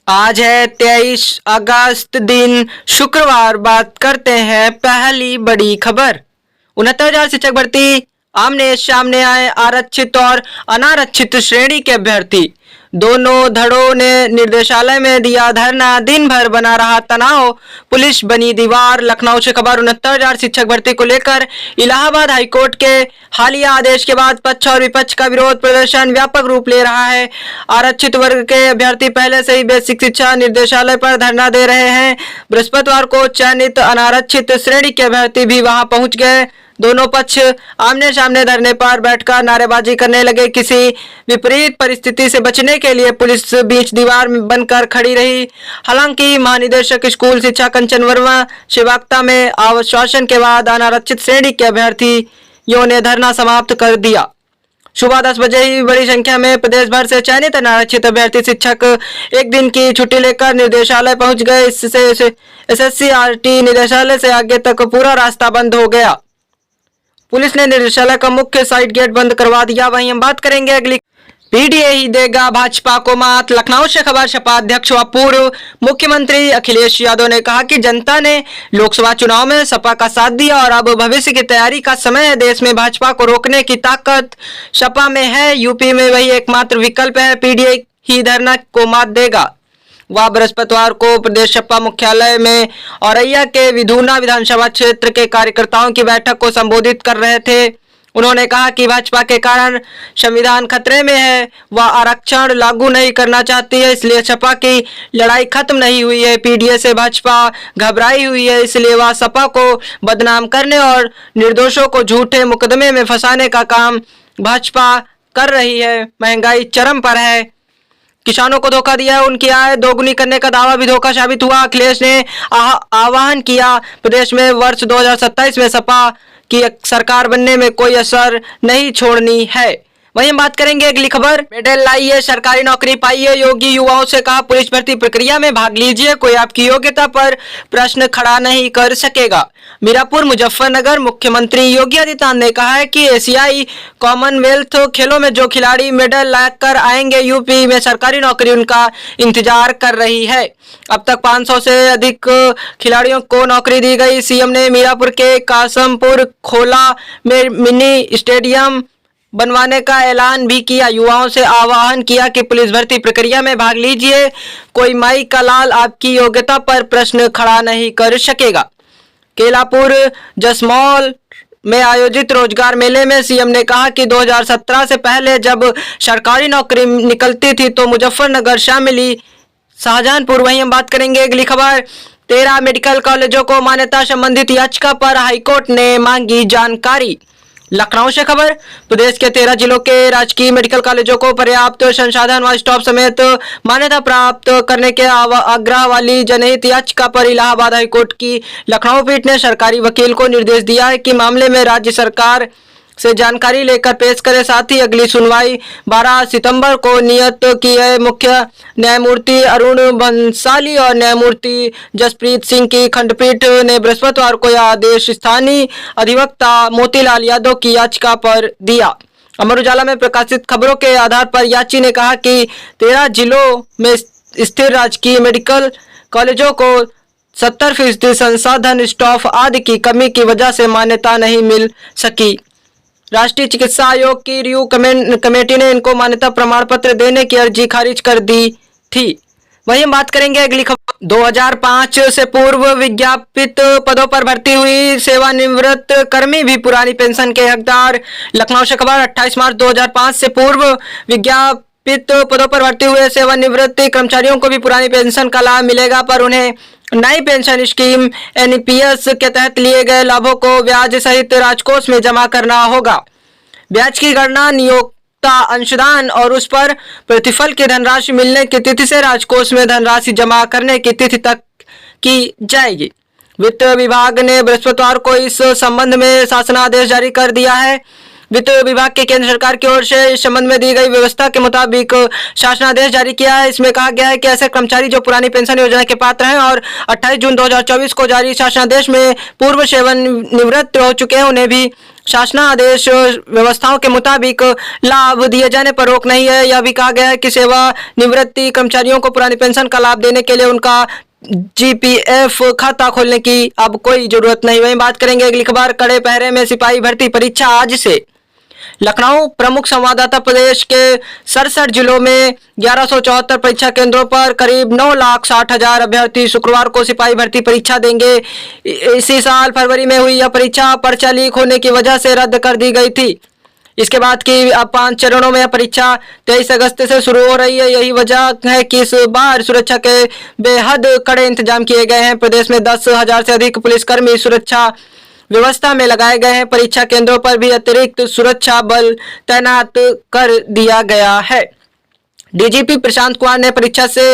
आज है 23 अगस्त दिन शुक्रवार। बात करते हैं पहली बड़ी खबर। 69,000 शिक्षक भर्ती, आमने सामने आए आरक्षित और अनारक्षित श्रेणी के अभ्यर्थी। दोनों धड़ों ने निर्देशालय में दिया धरना, दिन भर बना रहा तनाव, पुलिस बनी दीवार। लखनऊ से खबर। 69,000 शिक्षक भर्ती को लेकर इलाहाबाद हाईकोर्ट के हालिया आदेश के बाद पक्ष और विपक्ष का विरोध प्रदर्शन व्यापक रूप ले रहा है। आरक्षित वर्ग के अभ्यर्थी पहले से ही बेसिक शिक्षा निदेशालय पर धरना दे रहे हैं। बृहस्पतिवार को चयनित अनारक्षित श्रेणी के अभ्यर्थी भी वहां पहुंच गए। दोनों पक्ष आमने सामने धरने पर बैठकर नारेबाजी करने लगे। किसी विपरीत परिस्थिति से बचने के लिए पुलिस बीच दीवार बनकर खड़ी रही। हालांकि महानिदेशक स्कूल शिक्षा कंचन वर्मा शिवाक्ता में आश्वासन के बाद अनारक्षित श्रेणी के अभ्यर्थियों ने धरना समाप्त कर दिया। सुबह 10 बजे ही बड़ी संख्या में प्रदेश भर से चयनित अनारक्षित अभ्यर्थी शिक्षक एक दिन की छुट्टी लेकर निर्देशालय पहुंच गए। इससे SSC-RT निदेशालय से आगे तक पूरा रास्ता बंद हो गया। पुलिस ने निर्देशालय का मुख्य साइड गेट बंद करवा दिया। वहीं हम बात करेंगे अगली। पीडीए ही देगा भाजपा को मात। लखनऊ से खबर। सपा अध्यक्ष व पूर्व मुख्यमंत्री अखिलेश यादव ने कहा कि जनता ने लोकसभा चुनाव में सपा का साथ दिया और अब भविष्य की तैयारी का समय है। देश में भाजपा को रोकने की ताकत सपा में है। यूपी में वही एकमात्र विकल्प है। पीडीए ही धरना को मात देगा। वह बृहस्पतिवार को प्रदेश सपा मुख्यालय में औरैया के विधुना विधानसभा क्षेत्र के कार्यकर्ताओं की बैठक को संबोधित कर रहे थे। उन्होंने कहा कि भाजपा के कारण संविधान खतरे में है। वह आरक्षण लागू नहीं करना चाहती है, इसलिए सपा की लड़ाई खत्म नहीं हुई है। पीडीए से भाजपा घबराई हुई है, इसलिए वह सपा को बदनाम करने और निर्दोषों को झूठे मुकदमे में फंसाने का काम भाजपा कर रही है। महंगाई चरम पर है, किसानों को धोखा दिया, उनकी आय दोगुनी करने का दावा भी धोखा साबित हुआ। अखिलेश ने आह्वान किया, प्रदेश में वर्ष 2027 में सपा की सरकार बनने में कोई असर नहीं छोड़नी है। वहीं हम बात करेंगे अगली खबर। मेडल लाइए, सरकारी नौकरी पाइए। योगी युवाओं से कहा, पुलिस भर्ती प्रक्रिया में भाग लीजिए, कोई आपकी योग्यता पर प्रश्न खड़ा नहीं कर सकेगा। मीरापुर मुजफ्फरनगर। मुख्यमंत्री योगी आदित्यनाथ ने कहा है कि एशियाई कॉमनवेल्थ खेलों में जो खिलाड़ी मेडल लाकर आएंगे, यूपी में सरकारी नौकरी उनका इंतजार कर रही है। अब तक 500 से अधिक खिलाड़ियों को नौकरी दी गई। सीएम ने मीरापुर के कासमपुर खोला में मिनी स्टेडियम बनवाने का ऐलान भी किया। युवाओं से आह्वान किया कि पुलिस भर्ती प्रक्रिया में भाग लीजिए, कोई माई का लाल आपकी योग्यता पर प्रश्न खड़ा नहीं कर सकेगा। केलापुर जसमौल में आयोजित रोजगार मेले में सीएम ने कहा कि 2017 से पहले जब सरकारी नौकरी निकलती थी तो मुजफ्फरनगर शामिल शाहजहांपुर। वहीं हम बात करेंगे अगली खबर। 13 मेडिकल कॉलेजों को मान्यता संबंधित याचिका पर हाईकोर्ट ने मांगी जानकारी। लखनऊ से खबर। प्रदेश के 13 जिलों के राजकीय मेडिकल कॉलेजों को पर्याप्त संसाधन व स्टाफ समेत मान्यता प्राप्त करने के आग्रह वाली जनहित याचिका पर इलाहाबाद हाईकोर्ट की लखनऊ पीठ ने सरकारी वकील को निर्देश दिया है कि मामले में राज्य सरकार से जानकारी लेकर पेश करे। साथ ही अगली सुनवाई 12 सितंबर को नियत की है। मुख्य न्यायमूर्ति अरुण बंसाली और न्यायमूर्ति जसप्रीत सिंह की खंडपीठ ने बृहस्पतिवार को यह आदेश स्थानीय अधिवक्ता मोतीलाल यादव की याचिका पर दिया। अमर उजाला में प्रकाशित खबरों के आधार पर याची ने कहा कि 13 जिलों में स्थित राजकीय मेडिकल कॉलेजों को 70% संसाधन, स्टाफ आदि की कमी की वजह से मान्यता नहीं मिल सकी। राष्ट्रीय चिकित्सा आयोग की रिव्यू कमेटी ने इनको मान्यता प्रमाण पत्र देने की अर्जी खारिज कर दी थी। वहीं हम बात करेंगे अगली खबर। 2005 से पूर्व विज्ञापित पदों पर भर्ती हुई सेवानिवृत्त कर्मी भी पुरानी पेंशन के हकदार। लखनऊ से खबर। 28 मार्च 2005 से पूर्व विज्ञापित पदों पर भर्ती हुए सेवानिवृत्त कर्मचारियों को भी पुरानी पेंशन का लाभ मिलेगा, पर उन्हें नई पेंशन स्कीम NPS के तहत लिए गए लाभों को ब्याज सहित राजकोष में जमा करना होगा। ब्याज की गणना नियोक्ता अंशदान और उस पर प्रतिफल की धनराशि मिलने की तिथि से राजकोष में धनराशि जमा करने की तिथि तक की जाएगी। वित्त विभाग ने बृहस्पतिवार को इस संबंध में शासनादेश जारी कर दिया है। वित्त विभाग के केंद्र सरकार की ओर से इस संबंध में दी गई व्यवस्था के मुताबिक शासनादेश जारी किया है। इसमें कहा गया है कि ऐसे कर्मचारी जो पुरानी पेंशन योजना के पात्र हैं और 28 जून 2024 को जारी शासनादेश में पूर्व सेवानिवृत्त हो चुके हैं, उन्हें भी शासनादेश व्यवस्थाओं के मुताबिक लाभ दिए जाने पर रोक नहीं है। यह भी कहा गया है कि सेवानिवृत्ति कर्मचारियों को पुरानी पेंशन का लाभ देने के लिए उनका जीपीएफ खाता खोलने की अब कोई जरूरत नहीं। वहीं बात करेंगे अगली खबर, कड़े पहरे में सिपाही भर्ती परीक्षा आज से। लखनऊ प्रमुख संवाददाता, प्रदेश के 67 जिलों में 1174 परीक्षा केंद्रों पर करीब 9,60,000 अभ्यर्थी शुक्रवार को सिपाही भर्ती परीक्षा देंगे। इसी साल फरवरी में हुई यह परीक्षा पर्चा लीक होने की वजह से रद्द कर दी गई थी। इसके बाद की अब 5 चरणों में यह परीक्षा 23 अगस्त से शुरू हो रही है। यही वजह है कि इस बार सुरक्षा के बेहद कड़े इंतजाम किए गए हैं। प्रदेश में 10,000 से अधिक पुलिसकर्मी सुरक्षा व्यवस्था में लगाए गए हैं। परीक्षा केंद्रों पर भी अतिरिक्त सुरक्षा बल तैनात कर दिया गया है। डीजीपी प्रशांत कुमार ने परीक्षा से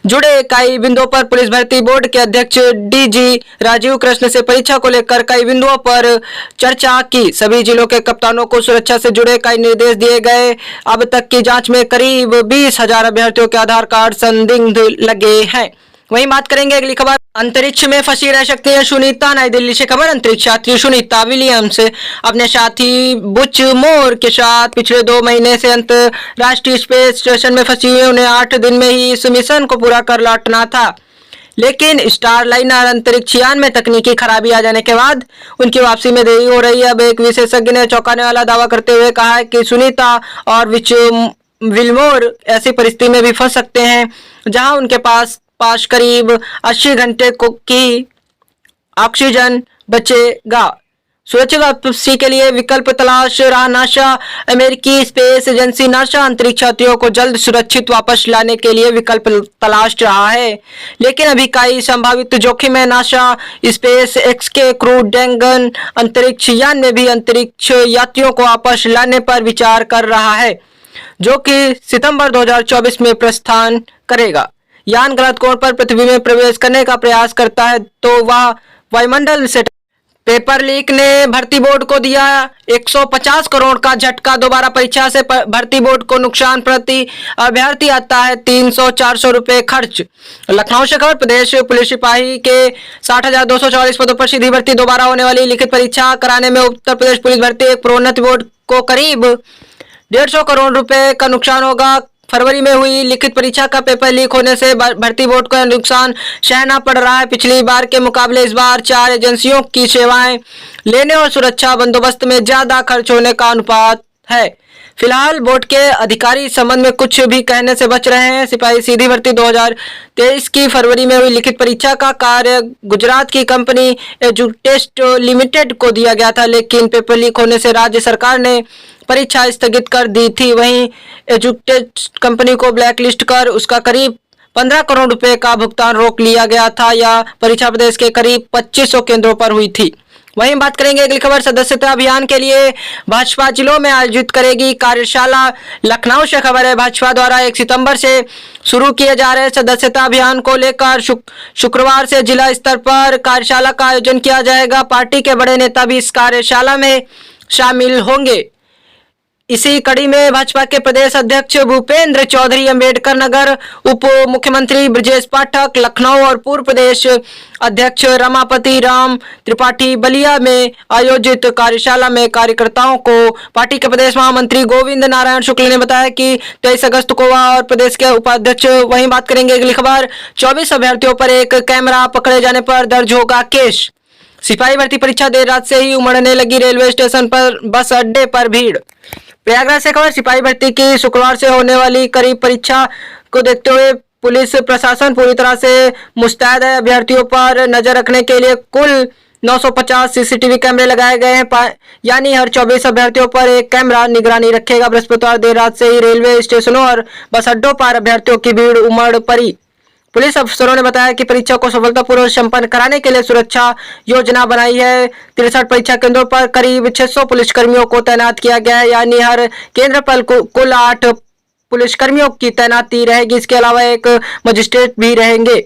जुड़े कई बिंदुओं पर पुलिस भर्ती बोर्ड के अध्यक्ष डीजी राजीव कृष्ण से परीक्षा को लेकर कई बिंदुओं पर चर्चा की। सभी जिलों के कप्तानों को सुरक्षा से जुड़े कई निर्देश दिए गए। अब तक की जांच में करीब 20,000 अभ्यर्थियों के आधार कार्ड संदिग्ध लगे हैं। वहीं बात करेंगे अगली खबर, अंतरिक्ष में फंसी रह सकती है सुनीता। नई दिल्ली से खबर, अंतरिक्ष यात्री सुनीता विलियम्स अपने साथी बुच मोर के साथ पिछले 2 महीने से अंतरराष्ट्रीय स्पेस स्टेशन में फंसी हुई। उन्हें 8 दिन में ही इस मिशन को पूरा कर लौटना था, लेकिन स्टारलाइनर अंतरिक्ष यान में तकनीकी खराबी आ जाने के बाद उनकी वापसी में देरी हो रही है। अब एक विशेषज्ञ ने चौंकाने वाला दावा करते हुए कहा है कि सुनीता और विलमोर ऐसी परिस्थिति में भी फंस सकते हैं जहां उनके पास करीब 80 घंटे की ऑक्सीजन बचेगा। सुरक्षित वापसी के लिए विकल्प तलाश रहा नासा। अमेरिकी स्पेस एजेंसी नासा अंतरिक्ष यात्रियों को जल्द सुरक्षित वापस लाने के लिए विकल्प तलाश रहा है, लेकिन अभी कई संभावित जोखिम है। नासा स्पेस एक्स के क्रू ड्रैगन अंतरिक्ष यान में भी अंतरिक्ष यात्रियों को वापस लाने पर विचार कर रहा है, जो कि सितंबर 2024 में प्रस्थान करेगा। यान गलत कोण पर पृथ्वी में प्रवेश करने का प्रयास करता है तो वह वायुमंडल से। पेपर लीक ने भर्ती बोर्ड को दिया 150 करोड़ का झटका। दोबारा परीक्षा से भर्ती बोर्ड को नुकसान, प्रति अभ्यर्थी आता है 300-400 रुपए खर्च। लखनऊ से खबर, प्रदेश पुलिस सिपाही के 60,244 पदों पर सीधी भर्ती। दोबारा होने वाली लिखित परीक्षा कराने में उत्तर प्रदेश पुलिस भर्ती एक प्रोन्नति बोर्ड को करीब 150 करोड़ रुपए का नुकसान होगा। फरवरी में हुई लिखित परीक्षा का पेपर लीक होने से भर्ती बोर्ड को नुकसान सहना पड़ रहा है। पिछली बार के मुकाबले इस बार 4 एजेंसियों की सेवाएं लेने और सुरक्षा बंदोबस्त में ज्यादा खर्च होने का अनुपात है। फिलहाल बोर्ड के अधिकारी इस संबंध में कुछ भी कहने से बच रहे हैं। सिपाही सीधी भर्ती 2023 की फरवरी में हुई लिखित परीक्षा का कार्य गुजरात की कंपनी एजुटेस्ट लिमिटेड को दिया गया था, लेकिन पेपर लीक होने से राज्य सरकार ने परीक्षा स्थगित कर दी थी। वहीं एजुटेस्ट कंपनी को ब्लैकलिस्ट कर उसका करीब 15 करोड़ रुपए का भुगतान रोक लिया गया था। यह परीक्षा प्रदेश के करीब 2500 केंद्रों पर हुई थी। वहीं बात करेंगे अगली खबर, सदस्यता अभियान के लिए भाजपा जिलों में आयोजित करेगी कार्यशाला। लखनऊ से खबर है, भाजपा द्वारा 1 सितंबर से शुरू किए जा रहे सदस्यता अभियान को लेकर शुक्रवार से जिला स्तर पर कार्यशाला का आयोजन किया जाएगा। पार्टी के बड़े नेता भी इस कार्यशाला में शामिल होंगे। इसी कड़ी में भाजपा के प्रदेश अध्यक्ष भूपेंद्र चौधरी अम्बेडकर नगर, उप मुख्यमंत्री ब्रजेश पाठक लखनऊ और पूर्व प्रदेश अध्यक्ष रमापति राम त्रिपाठी बलिया में आयोजित कार्यशाला में कार्यकर्ताओं को पार्टी के प्रदेश महामंत्री गोविंद नारायण शुक्ल ने बताया कि 23 अगस्त को वह और प्रदेश के उपाध्यक्ष। वहीं बात करेंगे अगली खबर, 24 अभ्यर्थियों पर एक कैमरा पकड़े जाने पर दर्ज होगा केस। सिपाही भर्ती परीक्षा देर रात से ही उमड़ने लगी। रेलवे स्टेशन पर, बस अड्डे पर भीड़। प्रयागराज से खबर, सिपाही भर्ती की शुक्रवार से होने वाली करीब परीक्षा को देखते हुए पुलिस प्रशासन पूरी तरह से मुस्तैद है। अभ्यर्थियों पर नजर रखने के लिए कुल 950 सीसीटीवी कैमरे लगाए गए हैं, यानी हर 24 अभ्यर्थियों पर एक कैमरा निगरानी रखेगा। बृहस्पतिवार देर रात से ही रेलवे स्टेशनों और बस अड्डों पर अभ्यर्थियों की भीड़ उमड़ पड़ी। पुलिस अफसरों ने बताया कि परीक्षा को सफलतापूर्वक संपन्न कराने के लिए सुरक्षा योजना बनाई है। 63 परीक्षा केंद्रों पर करीब 600 पुलिसकर्मियों को तैनात किया गया है, यानी हर केंद्र पर कुल 8 पुलिसकर्मियों की तैनाती रहेगी। इसके अलावा एक मजिस्ट्रेट भी रहेंगे।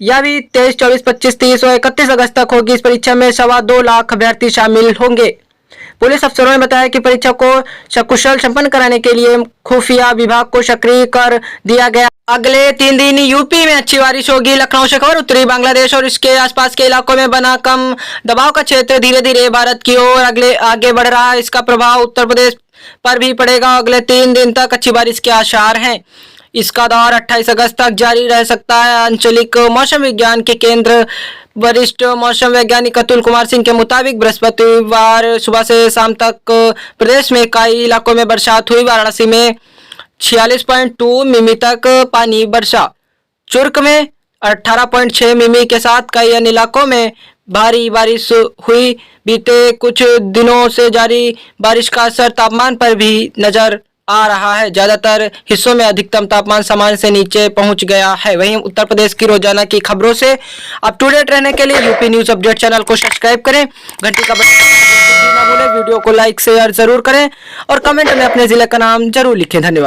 यह भी 23, 24, 25, 30 और 31 अगस्त तक होगी। इस परीक्षा में 2.25 लाख अभ्यर्थी शामिल होंगे। पुलिस अफसरों ने बताया कि परीक्षा को सकुशल संपन्न कराने के लिए खुफिया विभाग को सक्रिय कर दिया गया। अगले 3 दिन यूपी में अच्छी बारिश होगी। लखनऊ से खबर, उत्तरी बांग्लादेश और इसके आसपास के इलाकों में बना कम दबाव का क्षेत्र धीरे धीरे भारत की ओर आगे बढ़ रहा है। इसका प्रभाव उत्तर प्रदेश पर भी पड़ेगा। अगले 3 दिन तक अच्छी बारिश के आसार हैं। इसका दौर 28 अगस्त तक जारी रह सकता है। आंचलिक मौसम विज्ञान के केंद्र वरिष्ठ मौसम वैज्ञानिक अतुल कुमार सिंह के मुताबिक बृहस्पतिवार सुबह से शाम तक प्रदेश में कई इलाकों में बरसात हुई। वाराणसी में 46.2 मिमी तक पानी बरसा। चुर्क में 18.6 मिमी के साथ कई अन्य इलाकों में भारी बारिश हुई। बीते कुछ दिनों से जारी बारिश का असर तापमान पर भी नजर आ रहा है। ज्यादातर हिस्सों में अधिकतम तापमान सामान्य से नीचे पहुंच गया है। वहीं उत्तर प्रदेश की रोजाना की खबरों से अप टू डेट रहने के लिए यूपी न्यूज अपडेट चैनल को सब्सक्राइब करें, घंटी का बटन ना भूलें, वीडियो को लाइक शेयर जरूर करें और कमेंट में अपने जिले का नाम जरूर लिखें। धन्यवाद।